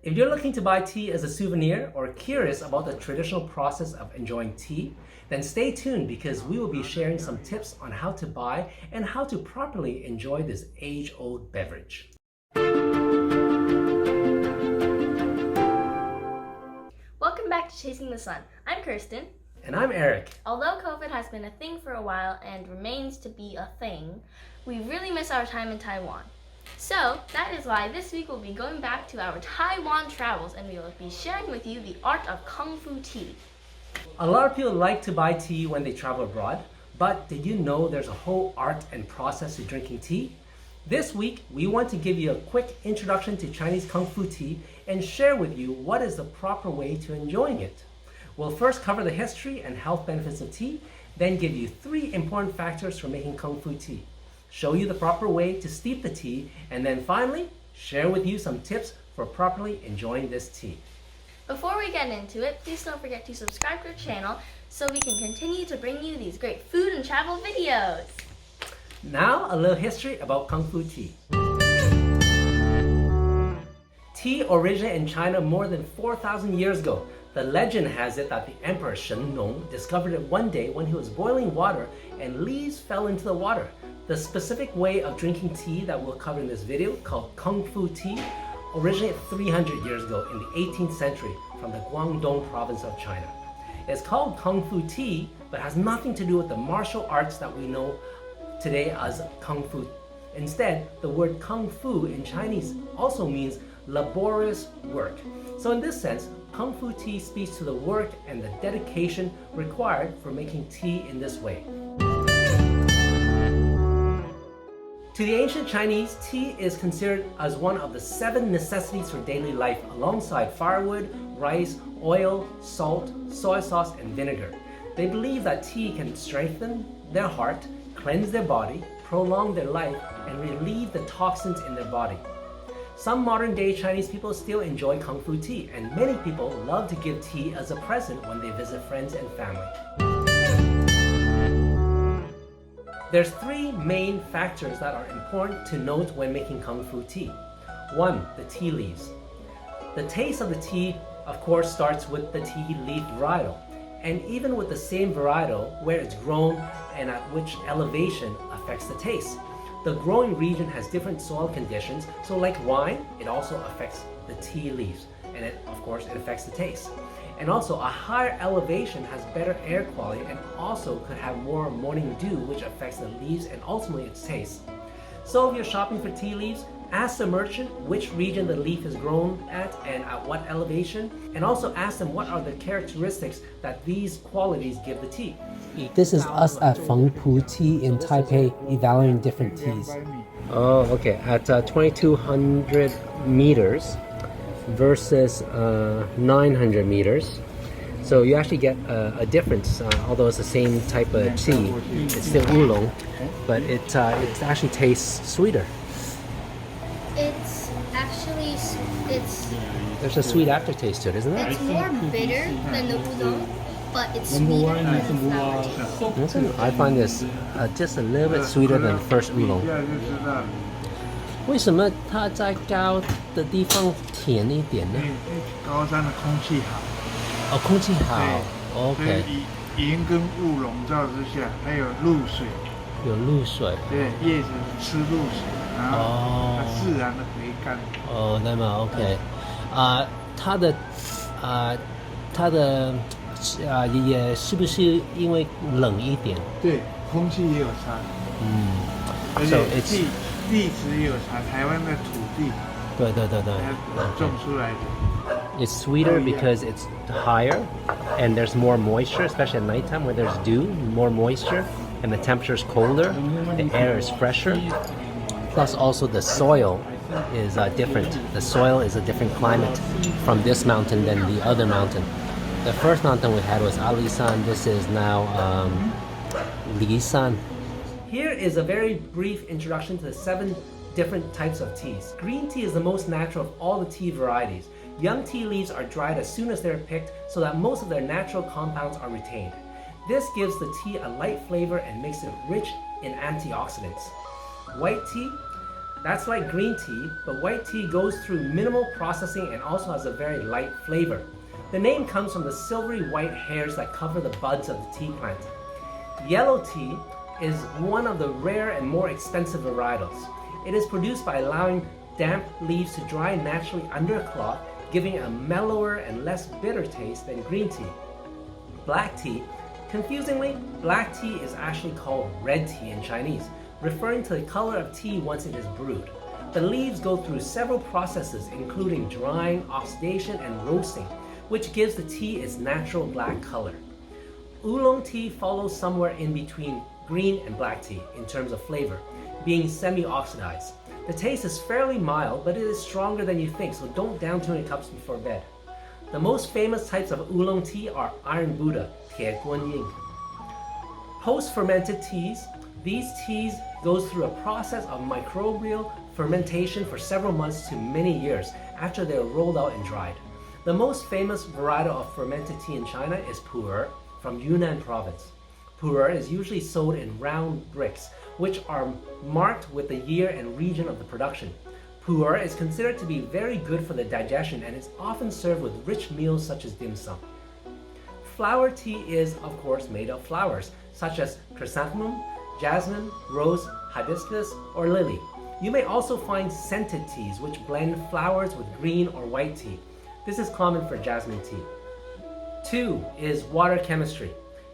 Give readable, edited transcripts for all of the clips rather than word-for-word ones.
If you're looking to buy tea as a souvenir or curious about the traditional process of enjoying tea, then stay tuned because we will be sharing some tips on how to buy and how to properly enjoy this age-old beverage. Welcome back to Chasing the Sun. I'm Kirsten. And I'm Eric. Although COVID has been a thing for a while and remains to be a thing, we really miss our time in Taiwan. So that is why this week we'll be going back to our Taiwan travels and we will be sharing with you the art of Kung Fu tea. A lot of people like to buy tea when they travel abroad, but did you know there's a whole art and process to drinking tea? This week, we want to give you a quick introduction to Chinese Kung Fu tea and share with you what is the proper way to enjoying it. We'll first cover the history and health benefits of tea, then give you 3 important factors for making Kung Fu tea, show you the proper way to steep the tea, and then finally, share with you some tips for properly enjoying this tea. Before we get into it, please don't forget to subscribe to our channel so we can continue to bring you these great food and travel videos. Now, a little history about Kung Fu tea. Tea originated in China more than 4,000 years ago. The legend has it that the Emperor Shen Nong discovered it one day when he was boiling water and leaves fell into the water. The specific way of drinking tea that we'll cover in this video, called Kung Fu tea, originated 300 years ago in the 18th century from the Guangdong province of China. It's called Kung Fu tea, but has nothing to do with the martial arts that we know today as Kung Fu. Instead, the word Kung Fu in Chinese also means laborious work. So in this sense, Kung Fu tea speaks to the work and the dedication required for making tea in this way. To the ancient Chinese, tea is considered as one of the 7 necessities for daily life alongside firewood, rice, oil, salt, soy sauce, and vinegar. They believe that tea can strengthen their heart, cleanse their body, prolong their life, and relieve the toxins in their body. Some modern-day Chinese people still enjoy Kung Fu tea, and many people love to give tea as a present when they visit friends and family. There's 3 main factors that are important to note when making Kung Fu tea. 1. The tea leaves. The taste of the tea, of course, starts with the tea leaf varietal. And even with the same varietal, where it's grown and at which elevation affects the taste. The growing region has different soil conditions, so like wine, it also affects the tea leaves, and of course it affects the taste. And also a higher elevation has better air quality and also could have more morning dew, which affects the leaves and ultimately its taste. So if you're shopping for tea leaves, ask the merchant which region the leaf is grown at and at what elevation, and also ask them what are the characteristics that these qualities give the tea. This is us at Feng Pu Tea in Taipei evaluating different teas. Oh, okay. At 2,200 meters versus 900 meters. So you actually get a difference, although it's the same type of tea. It's still oolong, but it actually tastes sweeter. It's actually, There's a sweet aftertaste to it, isn't there? it's more bitter than the udon, but it's sweeter than the flower tea. I find this just a little bit sweeter than the first oolong. 为什么它在高的地方甜一点呢？高山的空气好，哦，空气好所以，OK，盐跟雾笼罩之下，还有露水，有露水，对，叶子吃露水，然后它自然的回甘。哦，那么 OK，也是不是因为冷一点？对，空气也有差，而且地质也有差，台湾的土地，对，种出来的。It's sweeter because it's higher and there's more moisture, especially at nighttime where there's dew, more moisture, and the temperature is colder, the air is fresher. Plus also the soil is different. The soil is a different climate from this mountain than the other mountain. The first mountain we had was Alisan. This is now Lisan. Here is a very brief introduction to the 7 different types of teas. Green tea is the most natural of all the tea varieties. Young tea leaves are dried as soon as they're picked so that most of their natural compounds are retained. This gives the tea a light flavor and makes it rich in antioxidants. White tea That's like green tea, but white tea goes through minimal processing and also has a very light flavor. The name comes from the silvery white hairs that cover the buds of the tea plant. Yellow tea is one of the rare and more expensive varietals. It is produced by allowing damp leaves to dry naturally under a cloth, giving a mellower and less bitter taste than green tea. Black tea, confusingly, black tea is actually called red tea in Chinese, referring to the color of tea once it is brewed. The leaves go through several processes including drying, oxidation, and roasting, which gives the tea its natural black color. Oolong tea follows somewhere in between green and black tea in terms of flavor, being semi-oxidized. The taste is fairly mild, but it is stronger than you think, so don't down too many cups before bed. The most famous types of oolong tea are Iron Buddha, 铁观音. Post-fermented teas, these teas goes through a process of microbial fermentation for several months to many years after they are rolled out and dried. The most famous varietal of fermented tea in China is pu'er from Yunnan province. Pu'er is usually sold in round bricks, which are marked with the year and region of the production. Pu'er is considered to be very good for the digestion and is often served with rich meals such as dim sum. Flower tea is, of course, made of flowers, such as chrysanthemum, jasmine, rose, hibiscus, or lily. You may also find scented teas, which blend flowers with green or white tea. This is common for jasmine tea. 2 is water chemistry.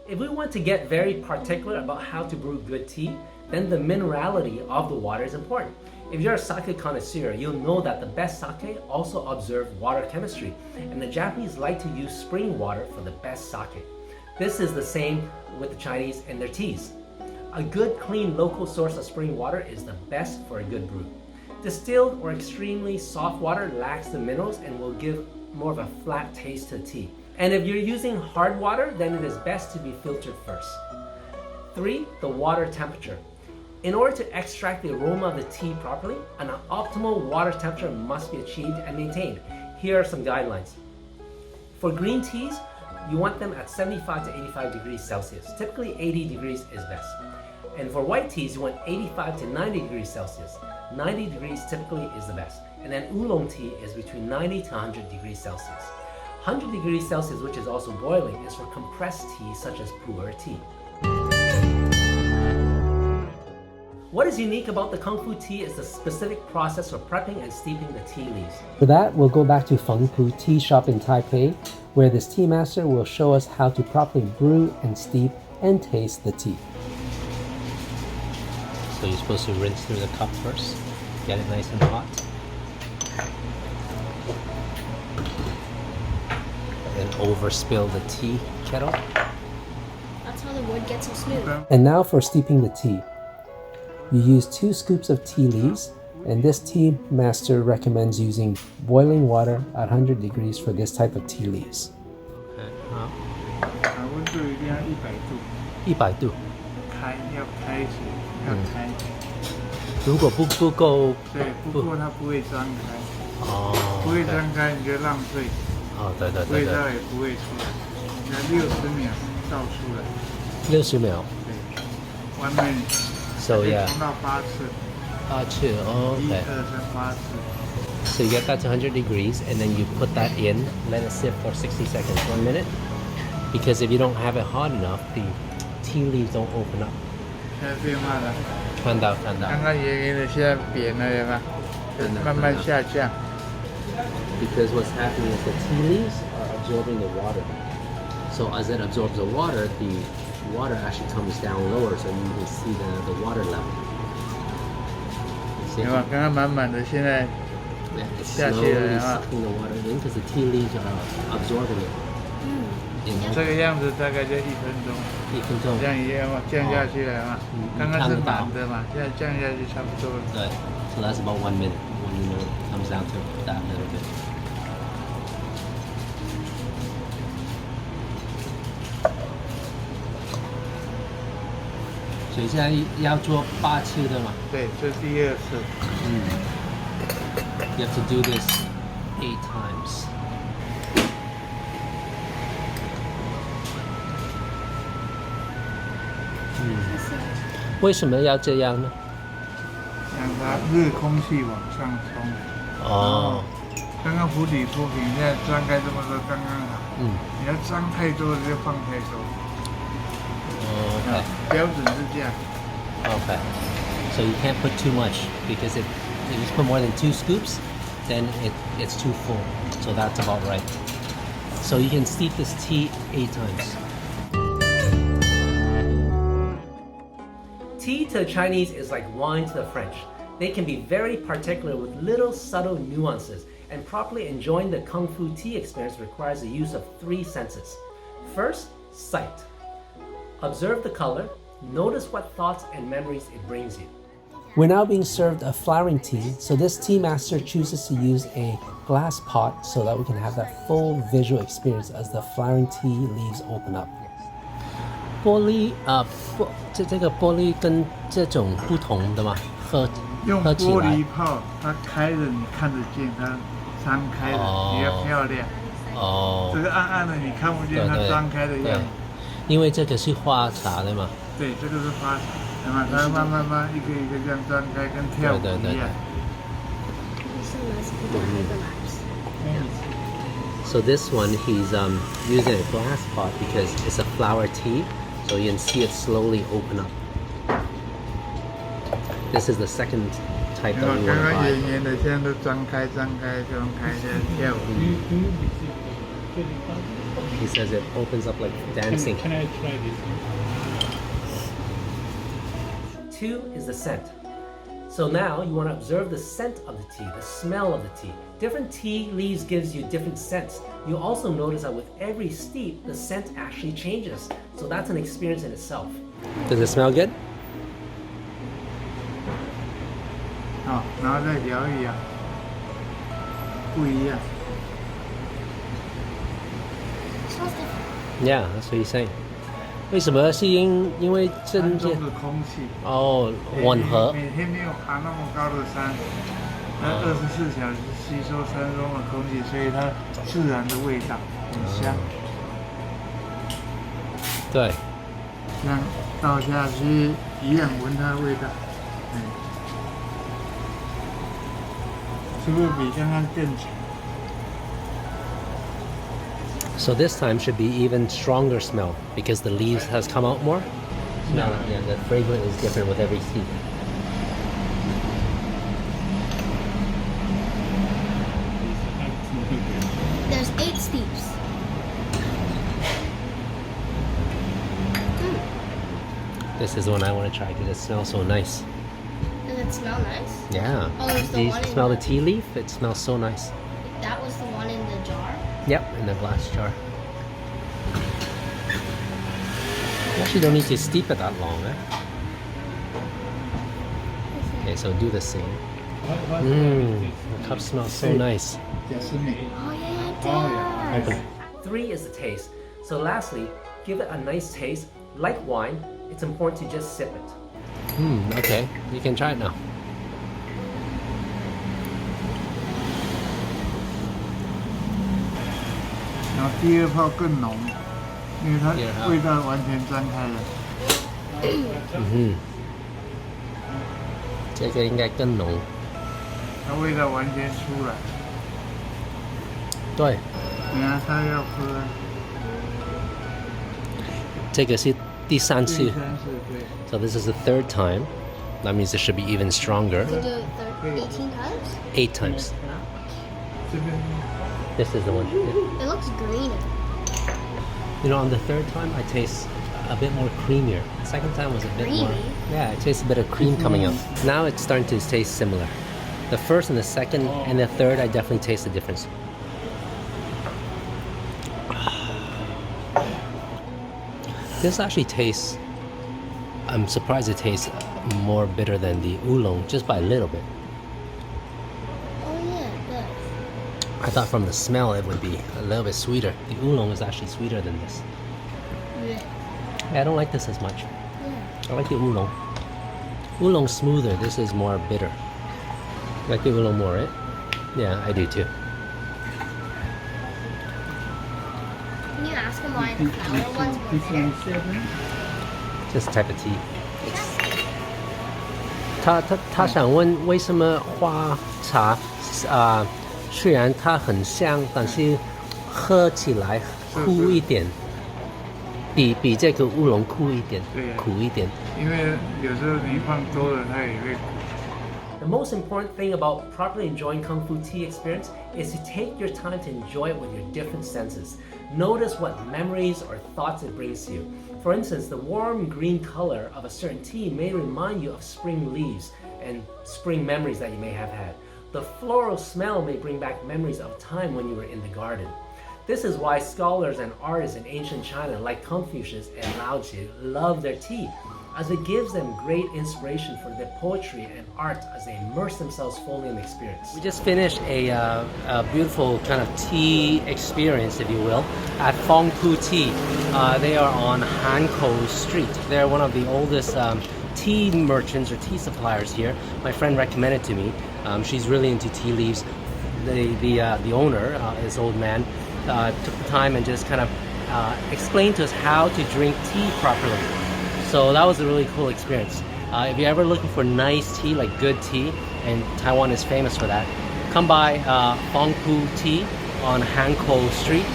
If we want to get very particular about how to brew good tea, then the minerality of the water is important. If you're a sake connoisseur, you'll know that the best sake also observe water chemistry, and the Japanese like to use spring water for the best sake. This is the same with the Chinese and their teas. A good, clean, local source of spring water is the best for a good brew. Distilled or extremely soft water lacks the minerals and will give more of a flat taste to the tea. And if you're using hard water, then it is best to be filtered first. 3, the water temperature. In order to extract the aroma of the tea properly, an optimal water temperature must be achieved and maintained. Here are some guidelines. For green teas, you want them at 75 to 85 degrees Celsius. Typically 80 degrees is best. And for white teas, you want 85 to 90 degrees Celsius. 90 degrees typically is the best. And then oolong tea is between 90 to 100 degrees Celsius. 100 degrees Celsius, which is also boiling, is for compressed tea such as pu'er tea. What is unique about the Kung Fu tea is the specific process for prepping and steeping the tea leaves. For that, we'll go back to Feng Pu Tea Shop in Taipei, where this tea master will show us how to properly brew and steep and taste the tea. So you're supposed to rinse through the cup first, get it nice and hot. And overspill the tea kettle. That's how the wood gets so smooth. And now for steeping the tea. You use 2 scoops of tea leaves, and this tea master recommends using boiling water at 100 degrees for this type of tea leaves. Okay. 温度一定要100度， 100度。要开水，要开。如果不够，对，不过它不会张开。哦。不会张开你就浪费。哦，对。味道也不会出来。要60秒倒出来。60秒。对，外面。So yeah. 冲到8次。8次, oh, okay. 1、2、3、8次。So you get that to 100 degrees, and then you put that in, let it sit for 60 seconds, 1 minute. Because if you don't have it hot enough, the tea leaves don't open up. 现在变化了。看到。刚刚圆圆的，现在扁了，有吗？慢慢下降。Because what's happening is the tea leaves are absorbing the water. So as it absorbs the water actually comes down lower, so you can see the water level. 有吗？刚刚满满的，现在 It's 下去了 slowly 啊。 sucking the water in because the tea leaves are absorbing it. 这个样子大概就1分钟。1分钟。这样一样嘛，降下去了嘛。刚刚是满的嘛，现在降下去差不多了。对。So that's about 1 minute when you know it comes down to that little bit. 所以现在要做8次的嘛？对，这是第2次。You have to do this 8 times. 为什么要这样呢？这样它热空气往上冲。哦，刚刚釜底抽平，现在张开这么多刚刚好。你要张太多就放太多。Okay. 标准是这样。Okay. So you can't put too much because if you put more than 2 scoops, then it's too full. So that's about right. So you can steep this tea 8 times. Tea to the Chinese is like wine to the French. They can be very particular with little subtle nuances, and properly enjoying the Kung Fu tea experience requires the use of 3 senses. First, sight. Observe the color, notice what thoughts and memories it brings you. We're now being served a flowering tea, so this tea master chooses to use a glass pot so that we can have that full visual experience as the flowering tea leaves open up. 玻璃这个玻璃跟这种不同的嘛，用喝起来玻璃泡，它开了你看得见，它张开了比较漂亮。哦，这个暗暗的你看不见它张开的样子。因为这个是花茶的嘛。对，这个是花茶，对吗？它慢慢一个一个这样张开，跟跳舞一样。So this one, he's using a glass pot because it's a flower tea, so you can see it slowly open up. This is the second type that we want to 刚刚 buy. 圆圆的，现在都张开，现在跳舞。He says it opens up like dancing. Can I try this? 2 is the scent. So now you want to observe the scent of the tea, the smell of the tea. Different tea leaves gives you different scents. You also notice that with every steep, the scent actually changes. So that's an experience in itself. Does it smell good? 好，然后再摇一摇，不一样。Yeah, that's what he's saying. 为什么？是因为山中的空气哦，混合。每天没有爬那么高的山，它24小时吸收山中的空气，所以它自然的味道很香。对，这样倒下去一样闻它的味道，是不是比刚刚更强？ So this time should be even stronger smell because the leaves has come out more. Smell, yeah, the fragrance is different with every steep. There's 8 steeps. This is the one I want to try because it smells so nice. Does it smell nice? Yeah. Oh, there's the Do you one in smell the the- tea leaf? It smells so nice. That was the one in the jar. Yep, in the glass jar. You actually don't need to steep it that long, eh? Okay, so do the same. Mmm, the cup smells so nice. Oh yeah, it Oh, does. yeah. 3 is the taste. So lastly, give it a nice taste. Like wine, it's important to just sip it. Okay, you can try it now. 然后第二泡更浓，因为它味道完全张开了。这个应该更浓。它味道完全出来。对，等下他要喝，这个是第三次。第三次对。 So this is the 3rd time. That means it should be even stronger. You do it 18 times? 8 times. 这边 This is the one. It looks greener. You know, on the 3rd time, I taste a bit more creamier. The 2nd time was a bit more. Creamy? Yeah, it tastes a bit of cream coming out. Now it's starting to taste similar. The 1st and the 2nd and the 3rd, I definitely taste the difference. This actually tastes. I'm surprised it tastes more bitter than the oolong, just by a little bit. Oh yeah, it does. I thought from the smell it would be a little bit sweeter. The oolong is actually sweeter than this. Yeah. Yeah, I don't like this as much. Yeah. I like the oolong. Oolong's smoother. This is more bitter. You like the oolong more, right? Yeah, I do too. Can you ask him why the flower one's more bitter? This type of tea. 它他想问为什么花茶虽然它很香，但是喝起来苦一点，比这个乌龙苦一点，苦一点。因为有时候你放多了，它也会苦。The most important thing about properly enjoying Kung Fu tea experience is to take your time to enjoy it with your different senses. Notice what memories or thoughts it brings to you. For instance, the warm green color of a certain tea may remind you of spring leaves and spring memories that you may have had. The floral smell may bring back memories of time when you were in the garden. This is why scholars and artists in ancient China like Confucius and Lao Tzu love their tea, as it gives them great inspiration for their poetry and art as they immerse themselves fully in the experience. We just finished a beautiful kind of tea experience, if you will, at Fengpu Tea. They are on Hankou Street. They're one of the oldest tea merchants or tea suppliers here. My friend recommended to me. She's really into tea leaves. The owner, this old man, took the time and just kind of explained to us how to drink tea properly. So that was a really cool experience. If you're ever looking for nice tea, like good tea, and Taiwan is famous for that, come by Fengpu Tea on Hankou Street,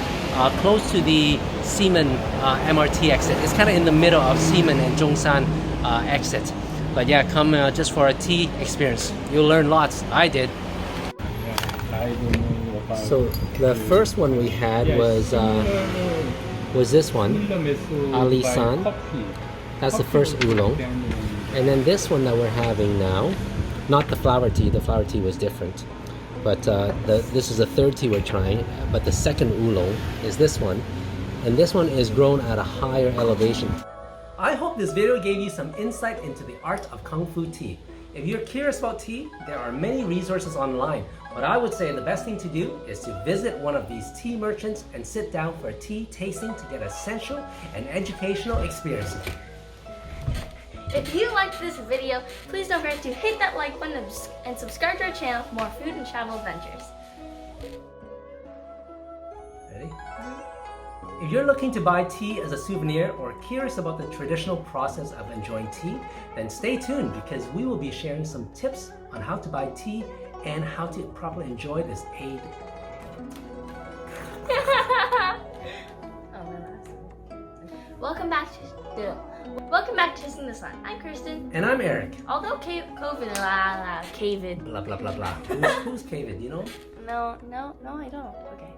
close to the Ximen MRT exit. It's kind of in the middle of Ximen and Zhongshan exit. But yeah, come just for a tea experience. You'll learn lots. I did. So the first one we had was this one, Alisan. That's the first oolong. And then this one that we're having now, not the flower tea was different. But this is the third tea we're trying, but the second oolong is this one. And this one is grown at a higher elevation. I hope this video gave you some insight into the art of Kung Fu tea. If you're curious about tea, there are many resources online, but I would say the best thing to do is to visit one of these tea merchants and sit down for a tea tasting to get a sensual and educational experience. If you liked this video, please don't forget to hit that like button and subscribe to our channel for more food and travel adventures. Ready? If you're looking to buy tea as a souvenir or curious about the traditional process of enjoying tea, then stay tuned because we will be sharing some tips on how to buy tea and how to properly enjoy this aid. Welcome back to Tasting the Sun. I'm Kirsten. And I'm Eric. Although COVID, Blah, blah, blah, blah. Who's COVID, you know? No, I don't. Okay.